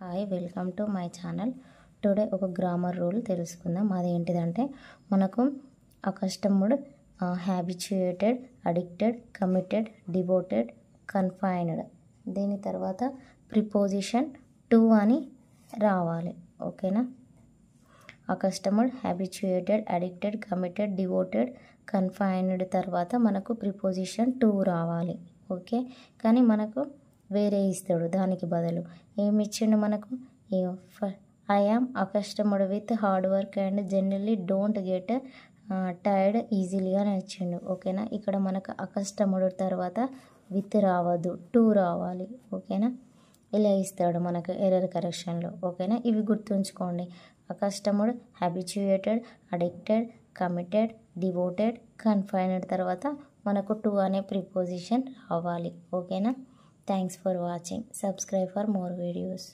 Hi welcome to my channel. Today ఒక grammar rule తెలుసుకుందాం. అదేంటిదంటే మనకు accustomed, habituated, addicted, committed, devoted, confined, దీని తర్వాత ప్రిపోజిషన్ టు అని రావాలి. ఓకేనా? Accustomed, habituated, addicted, committed, devoted, confined తర్వాత మనకు ప్రిపోజిషన్ టు రావాలి. ఓకే, కానీ మనకు వేరే ఇస్తాడు. దానికి బదులు ఏమి ఇచ్చిండు మనకు? I am accustomed with hard work and generally don't get tired easily అని ఇచ్చిండు. ఓకేనా? ఇక్కడ మనకు అకస్టమర్డ్ తర్వాత విత్ రావద్దు, టు రావాలి. ఓకేనా? ఇలా ఇస్తాడు మనకు ఎర్రర్ కరెక్షన్లో. ఓకేనా? ఇవి గుర్తుంచుకోండి. Accustomed, habituated, addicted, committed, devoted, confined తర్వాత మనకు టు అనే ప్రిపోజిషన్ రావాలి. ఓకేనా? Thanks for watching. Subscribe for more videos.